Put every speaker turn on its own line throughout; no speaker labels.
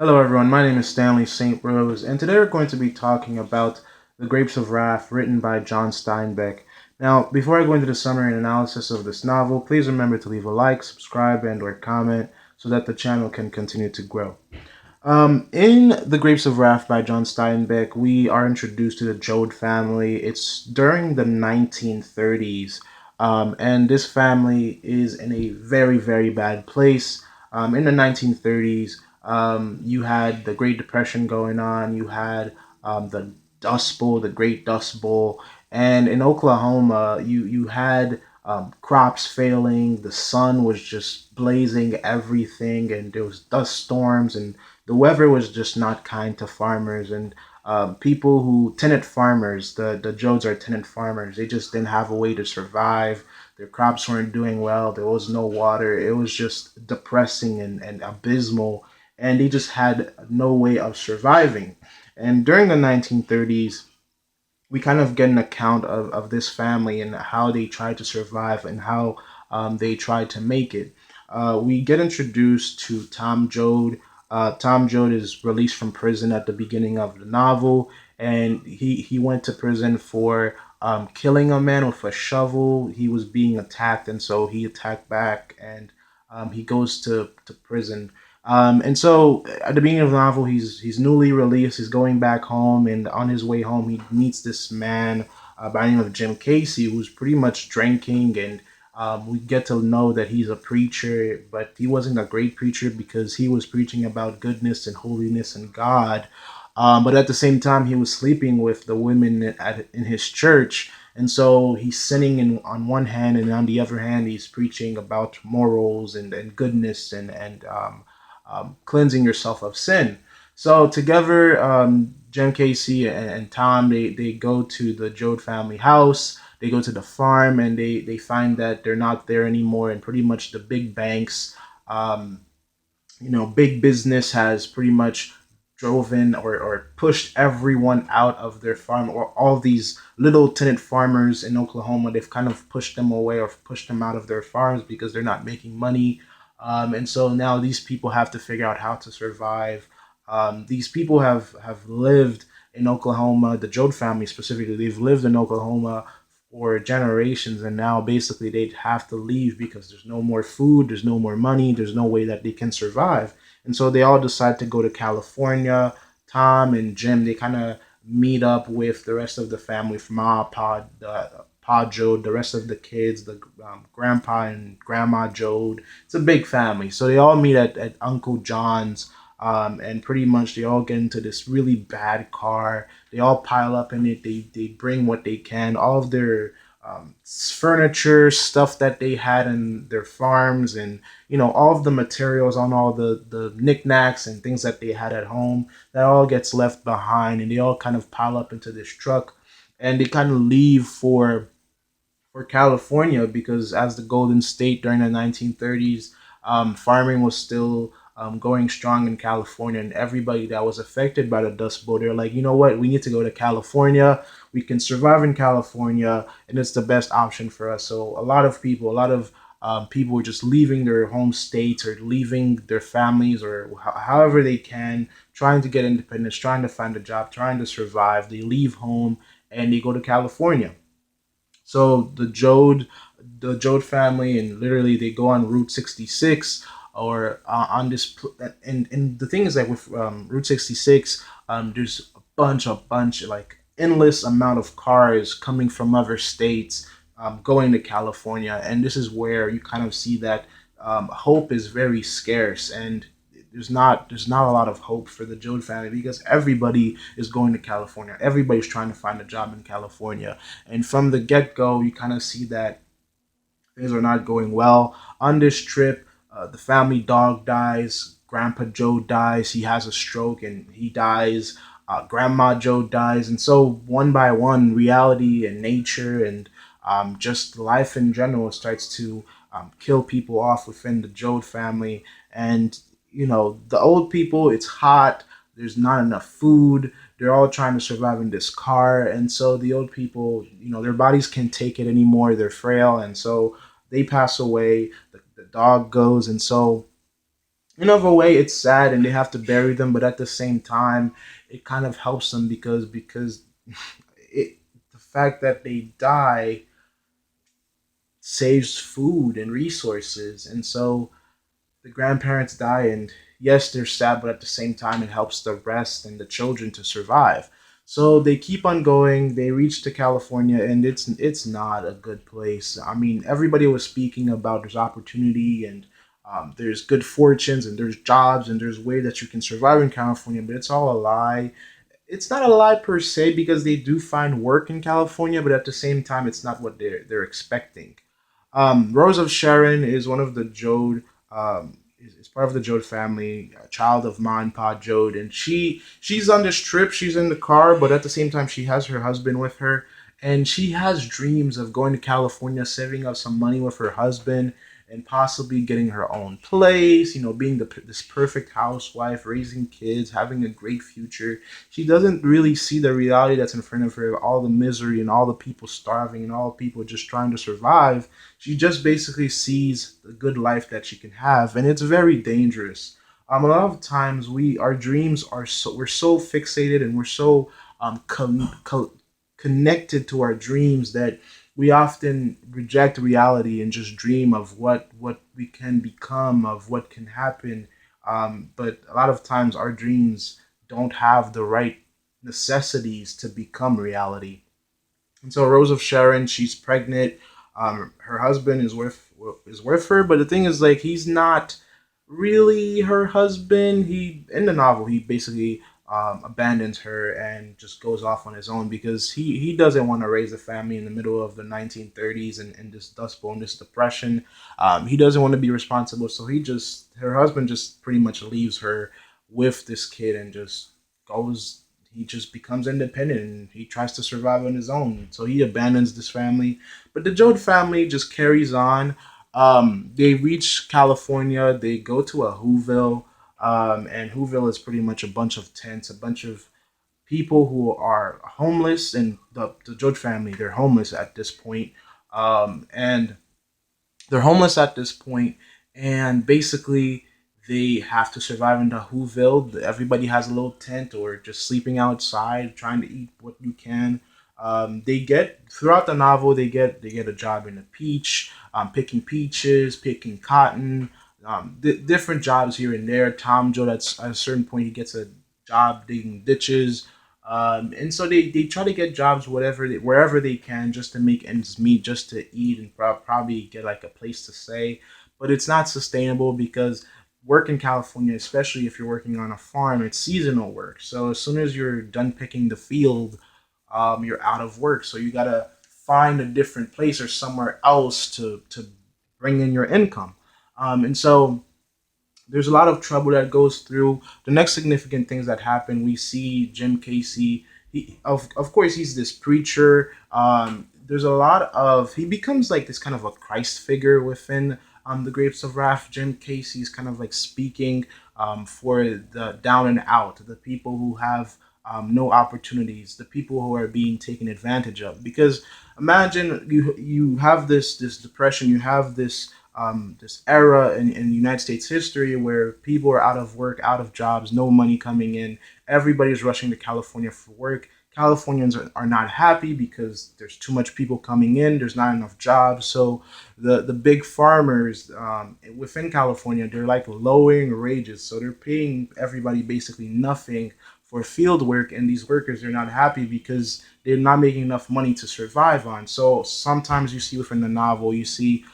Hello, everyone. My name is Stanley St. Rose, and today we're going to be talking about The Grapes of Wrath, written by John Steinbeck. Now, before I go into the summary and analysis of this novel, please remember to leave a like, subscribe, and/or comment so that the channel can continue to grow. In The Grapes of Wrath by John Steinbeck, we are introduced to the Joad family. It's during the 1930s, and this family is in a very, very bad place. In the 1930s, you had the Great Depression going on, you had the Dust Bowl, the Great Dust Bowl, and in Oklahoma, you had crops failing, the sun was just blazing everything, and there was dust storms, and the weather was just not kind to farmers and people who tenant farmers. The Joads are tenant farmers. They just didn't have a way to survive. Their crops weren't doing well. There was no water. It was just depressing and abysmal, and they just had no way of surviving. And during the 1930s, we kind of get an account of this family and how they tried to survive and how they tried to make it. We get introduced to Tom Joad. Tom Joad is released from prison at the beginning of the novel, and he went to prison for killing a man with a shovel. He was being attacked, and so he attacked back, and he goes to prison. And so at the beginning of the novel, he's newly released. He's going back home, and on his way home, he meets this man by the name of Jim Casey, who's pretty much drinking, and we get to know that he's a preacher, but he wasn't a great preacher because he was preaching about goodness and holiness and God. But at the same time, he was sleeping with the women in his church. And so he's sinning on one hand, and on the other hand, he's preaching about morals and goodness and cleansing yourself of sin. So together, Jen Casey and Tom, they go to the Joad family house. They go to the farm, and they find that they're not there anymore. And pretty much the big banks, um, big business has pretty much driven or pushed everyone out of their farm, or all these little tenant farmers in Oklahoma. They've kind of pushed them away or pushed them out of their farms because they're not making money. And so now these people have to figure out how to survive. These people have lived in Oklahoma, the Joad family specifically, they've lived in Oklahoma for generations, and now basically they'd have to leave because there's no more food, there's no more money, there's no way that they can survive. And so they all decide to go to California. Tom and Jim, they kind of meet up with the rest of the family from Pod, Pa Joad, the rest of the kids, the grandpa and grandma Joad. It's a big family. So they all meet at Uncle John's, and pretty much they all get into this really bad car. They all pile up in it. They bring what they can, all of their furniture, stuff that they had in their farms, and all of the materials on all the knickknacks and things that they had at home. That all gets left behind, and they all kind of pile up into this truck, and they kind of leave for California because as the Golden State during the 1930s, farming was still going strong in California, and everybody that was affected by the Dust Bowl, they're like, you know what, we need to go to California. We can survive in California, and it's the best option for us. So a lot of people were just leaving their home states or leaving their families or however they can, trying to get independence, trying to find a job, trying to survive. They leave home and they go to California. So the Joad family, and literally they go on Route 66 or on this. And the thing is that with Route 66, there's a bunch, like endless amount of cars coming from other states, going to California, and this is where you kind of see that hope is very scarce, and there's not a lot of hope for the Joad family because everybody is going to California. Everybody's trying to find a job in California, and from the get go, you kind of see that things are not going well on this trip. The family dog dies. Grandpa Joe dies. He has a stroke and he dies. Grandma Joe dies, and so one by one, reality and nature and just life in general starts to kill people off within the Joad family. And the old people, it's hot. There's not enough food. They're all trying to survive in this car, and so the old people, their bodies can't take it anymore. They're frail, and so they pass away. The dog goes, and so In of a way, it's sad and they have to bury them, but at the same time, it kind of helps them because it the fact that they die saves food and resources, and so the grandparents die, and yes, they're sad, but at the same time, it helps the rest and the children to survive. So they keep on going. They reach to California, and it's not a good place. I mean, everybody was speaking about there's opportunity and there's good fortunes and there's jobs and there's way that you can survive in California, but it's all a lie. It's not a lie per se because they do find work in California, but at the same time, it's not what they're expecting. Rose of Sharon is one of the Joad. Is part of the Joad family, a child of Ma and Pa Joad, and she's on this trip. She's in the car, but at the same time, she has her husband with her, and she has dreams of going to California, saving up some money with her husband, and possibly getting her own place. You know, being this perfect housewife, raising kids, having a great future. She doesn't really see the reality that's in front of her, all the misery and all the people starving and all the people just trying to survive. She just basically sees the good life that she can have, and it's very dangerous. A lot of times our dreams are we're so fixated and we're so connected to our dreams that we often reject reality and just dream of what we can become, of what can happen. But a lot of times our dreams don't have the right necessities to become reality. And so Rose of Sharon, she's pregnant. Her husband is with her, but the thing is, like, he's not really her husband. He in the novel he basically abandons her and just goes off on his own because he doesn't want to raise a family in the middle of the 1930s and this Dust Bowl, this depression. He doesn't want to be responsible, so her husband just pretty much leaves her with this kid and just goes he just becomes independent and he tries to survive on his own. So he abandons this family. But the Joad family just carries on. They reach California. They go to a Whoville. And Whoville is pretty much a bunch of tents, a bunch of people who are homeless. And the Joad family, they're homeless at this point. And they're homeless at this point, and basically they have to survive in the Whoville. Everybody has a little tent or just sleeping outside, trying to eat what you can. They get throughout the novel. They get a job in a peach, picking peaches, picking cotton, different jobs here and there. Tom Joe, that's at a certain point, he gets a job digging ditches. And so they try to get jobs wherever they can just to make ends meet, just to eat and probably get like a place to stay. But it's not sustainable because work in California, especially if you're working on a farm, it's seasonal work. So as soon as you're done picking the field, you're out of work. So you gotta find a different place or somewhere else to bring in your income. And so there's a lot of trouble that goes through. The next significant things that happen, we see Jim Casey. Of course, he's this preacher. There's a lot of he becomes like this kind of a Christ figure within the Grapes of Wrath. Jim Casey's kind of like speaking for the down and out, the people who have no opportunities, the people who are being taken advantage of. Because imagine you have this depression, you have this era in United States history where people are out of work, out of jobs, no money coming in. Everybody's rushing to California for work. Californians are not happy because there's too much people coming in. There's not enough jobs. So the big farmers within California, they're like lowering wages. So they're paying everybody basically nothing for field work, and these workers are not happy because they're not making enough money to survive on. So sometimes you see within the novel, you see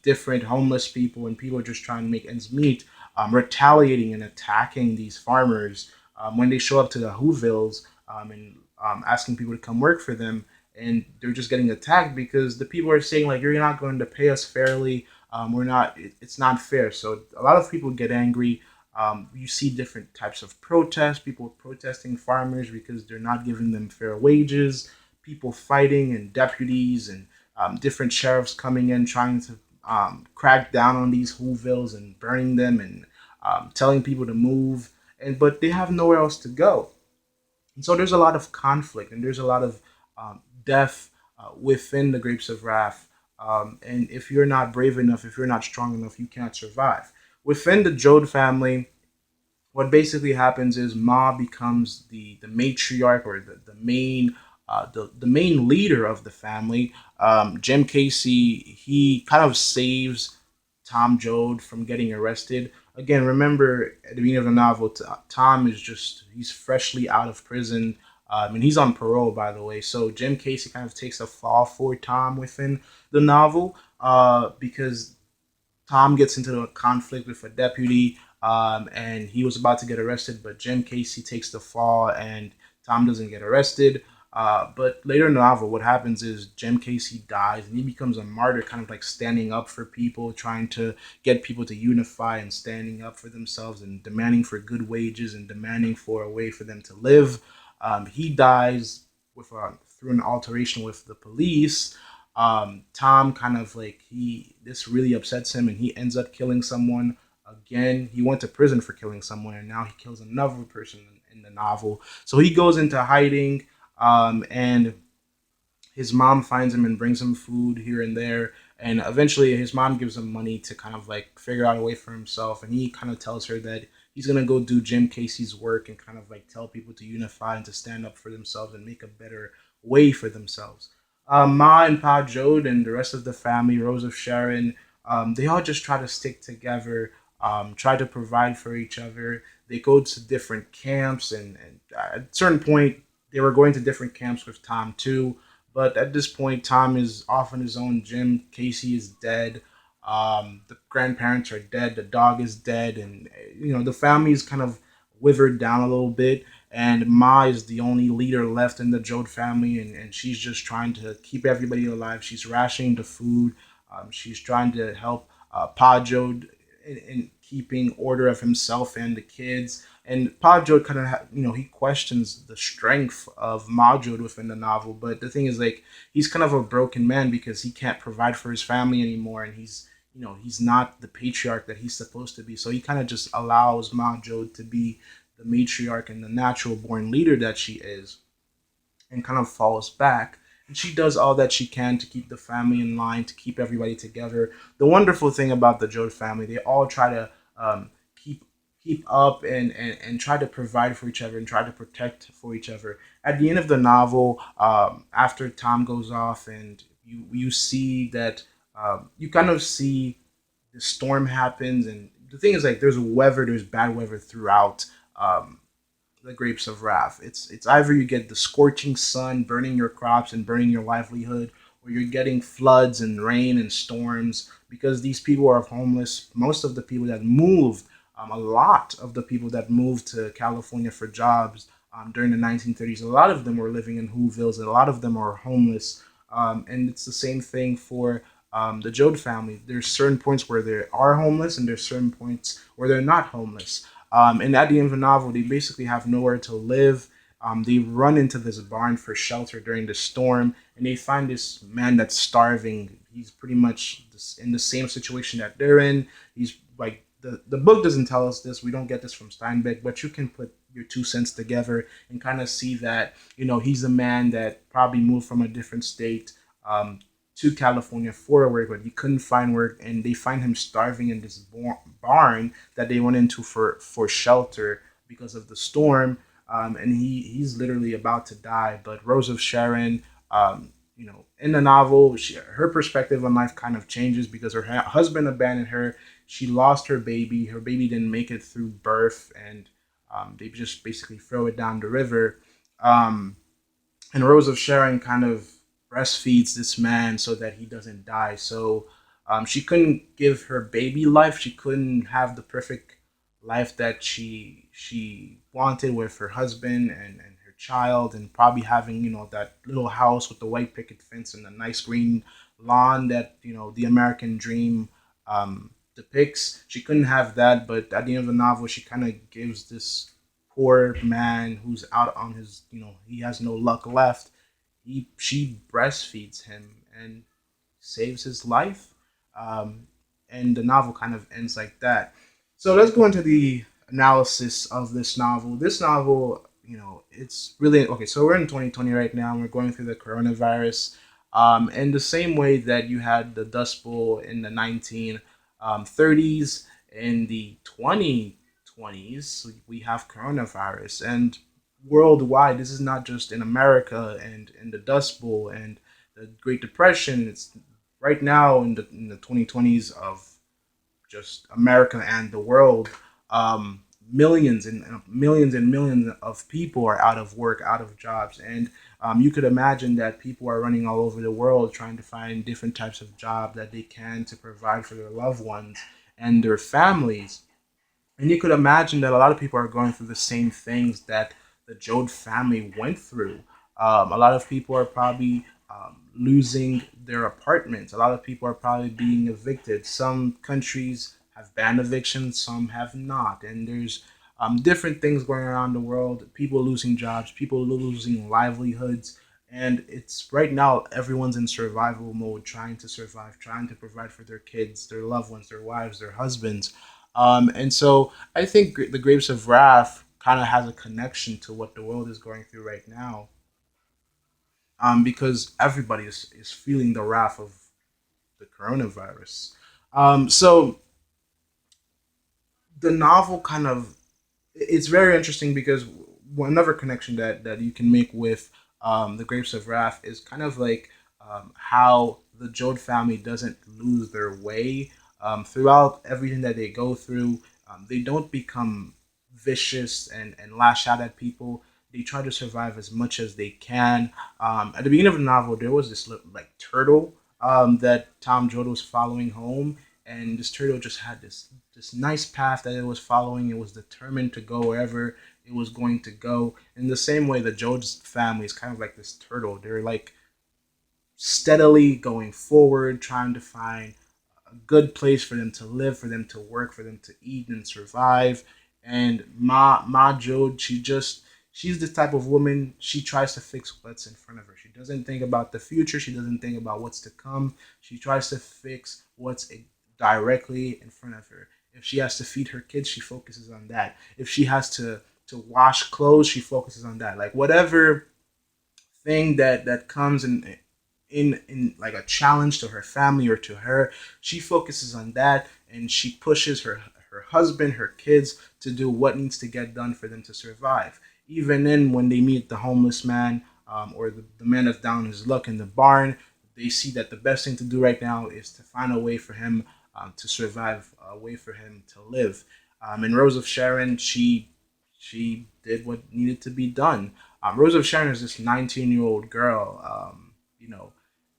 different homeless people and people just trying to make ends meet, retaliating and attacking these farmers when they show up to the Whovilles and asking people to come work for them. And they're just getting attacked because the people are saying like you're not going to pay us fairly. We're not. It's not fair. So a lot of people get angry. You see different types of protests. People protesting farmers because they're not giving them fair wages. People fighting and deputies and different sheriffs coming in trying to crack down on these Whovilles and burning them and telling people to move. And but they have nowhere else to go. And so there's a lot of conflict and there's a lot of death within the Grapes of Wrath. And if you're not brave enough, if you're not strong enough, you can't survive. within the Joad family, what basically happens is Ma becomes the matriarch, or the main the main leader of the family. Jim Casey, he kind of saves Tom Joad from getting arrested. Again, remember at the beginning of the novel, Tom is just he's freshly out of prison. And he's on parole, by the way. So Jim Casey kind of takes a fall for Tom within the novel, because Tom gets into a conflict with a deputy, and he was about to get arrested, but Jim Casey takes the fall, and Tom doesn't get arrested. But later in the novel, what happens is Jim Casey dies, and he becomes a martyr, kind of like standing up for people, trying to get people to unify and standing up for themselves and demanding for good wages and demanding for a way for them to live. He dies through an alteration with the police. Tom kind of like he this really upsets him, and he ends up killing someone again. He went to prison for killing someone, and now he kills another person in the novel. So he goes into hiding, and his mom finds him and brings him food here and there. And eventually, his mom gives him money to kind of like figure out a way for himself. And he kind of tells her that he's gonna go do Jim Casey's work and kind of like tell people to unify and to stand up for themselves and make a better way for themselves. Ma and Pa Jode and the rest of the family, Rose of Sharon, they all just try to stick together, try to provide for each other. They go to different camps, and at a certain point, they were going to different camps with Tom too. But at this point, Tom is off on his own. Jim Casey is dead. The grandparents are dead. The dog is dead, and the family is kind of withered down a little bit. And Ma is the only leader left in the Joad family, and she's just trying to keep everybody alive. She's rationing the food. She's trying to help Pa Jode in keeping order of himself and the kids. And Pa Jode kind of, he questions the strength of Ma Jode within the novel. But the thing is, like, he's kind of a broken man because he can't provide for his family anymore, and he's not the patriarch that he's supposed to be. So he kind of just allows Ma Jode to be the matriarch and the natural born leader that she is, and kind of falls back. And she does all that she can to keep the family in line, to keep everybody together. The wonderful thing about the Joad family, they all try to keep up and try to provide for each other and try to protect for each other. At the end of the novel, after Tom goes off, and you see that you kind of see the storm happens, and the thing is, like, there's bad weather throughout. The grapes of wrath. It's either you get the scorching sun burning your crops and burning your livelihood, or you're getting floods and rain and storms because these people are homeless. Most of the people that moved, a lot of the people that moved to California for jobs during the 1930s, a lot of them were living in Whovilles, and a lot of them are homeless. And it's the same thing for the Joad family. There's certain points where they are homeless, and there's certain points where they're not homeless. And at the end of the novel, they basically have nowhere to live. They run into this barn for shelter during the storm, and they find this man that's starving. He's pretty much in the same situation that they're in. He's like, the book doesn't tell us this. We don't get this from Steinbeck, but you can put your 2 cents together and kind of see that he's a man that probably moved from a different state, to California for work, but he couldn't find work, and they find him starving in this barn that they went into for shelter because of the storm. And he's literally about to die. But Rose of Sharon, in the novel, her perspective on life kind of changes because her husband abandoned her. She lost her baby. Her baby didn't make it through birth, and they just basically throw it down the river. Um, and Rose of Sharon kind of breastfeeds this man so that he doesn't die. So she couldn't give her baby life. She couldn't have the perfect life that she wanted with her husband and her child, and probably having that little house with the white picket fence and the nice green lawn that the American dream depicts. She couldn't have that, but at the end of the novel, she kind of gives this poor man who's out on his, he has no luck left. She breastfeeds him and saves his life. Um, and the novel kind of ends like that. So let's go into the analysis of this novel. This novel, it's really okay. So we're in 2020 right now, and we're going through the coronavirus. In the same way that you had the Dust Bowl in the 1930s, In the 2020s, we have coronavirus, and worldwide, this is not just in America and in the Dust Bowl and the Great Depression. It's right now in the 2020s of just America and the world. Millions and millions and millions of people are out of work, out of jobs, and you could imagine that people are running all over the world trying to find different types of job that they can to provide for their loved ones and their families. And you could imagine that a lot of people are going through the same things that the Joad family went through. A lot of people are probably losing their apartments. A lot of people are probably being evicted. Some countries have banned evictions, some have not. And there's different things going around the world. People losing jobs, people losing livelihoods. And it's right now everyone's in survival mode, trying to survive, trying to provide for their kids, their loved ones, their wives, their husbands. And so I think the Grapes of Wrath kind of has a connection to what the world is going through right now, because everybody is feeling the wrath of the coronavirus. So the novel kind of it's very interesting because another connection that you can make with the Grapes of Wrath is kind of like how the Joad family doesn't lose their way throughout everything that they go through. They don't become vicious and lash out at people. They try to survive as much as they can. At the beginning of the novel, there was this like turtle that Tom Joad was following home, and this turtle just had this nice path that it was following. It was determined to go wherever it was going to go. In the same way, the Jones family is kind of like this turtle. They're like steadily going forward, trying to find a good place for them to live, for them to work, for them to eat and survive. And Ma Jode, she's the type of woman. She tries to fix what's in front of her. She doesn't think about the future. She doesn't think about what's to come. She tries to fix what's directly in front of her. If she has to feed her kids, she focuses on that. If she has to wash clothes, she focuses on that. Like whatever thing that comes in like a challenge to her family or to her, she focuses on that, and she pushes her husband, her kids to do what needs to get done for them to survive. Even in when they meet the homeless man, or the man that's down his luck in the barn, they see that the best thing to do right now is to find a way for him to survive, a way for him to live. And Rose of Sharon, she did what needed to be done. Rose of Sharon is this 19-year-old girl.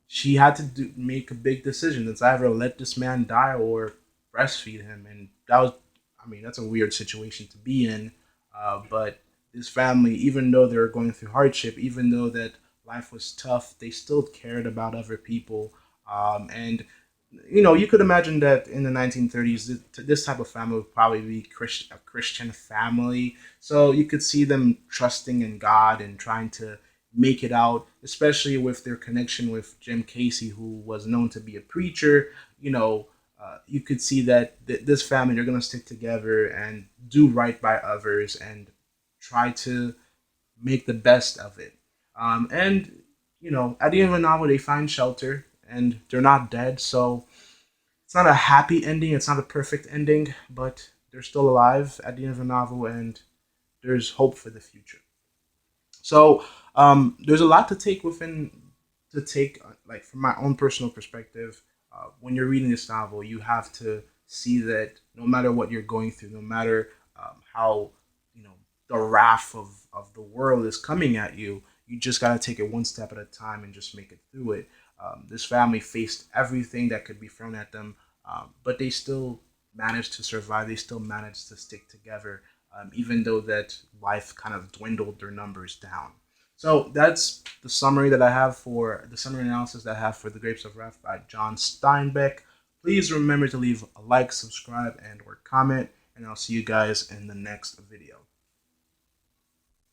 She had to make a big decision. It's either let this man die or breastfeed him, and that was, I mean, that's a weird situation to be in. But this family, even though they were going through hardship, even though that life was tough, they still cared about other people. And you could imagine that in the 1930s, this type of family would probably be a Christian family. So you could see them trusting in God and trying to make it out, especially with their connection with Jim Casey, who was known to be a preacher. You could see that this family, they're going to stick together and do right by others and try to make the best of it. And at the end of the novel, they find shelter and they're not dead. So it's not a happy ending. It's not a perfect ending, but they're still alive at the end of the novel, and there's hope for the future. So there's a lot to take like from my own personal perspective. When you're reading this novel, you have to see that no matter what you're going through, no matter how you know the wrath of the world is coming at you, you just got to take it one step at a time and just make it through it. This family faced everything that could be thrown at them, but they still managed to survive. They still managed to stick together, even though that life kind of dwindled their numbers down. So that's the summary analysis that I have for The Grapes of Wrath by John Steinbeck. Please remember to leave a like, subscribe, and or comment, and I'll see you guys in the next video.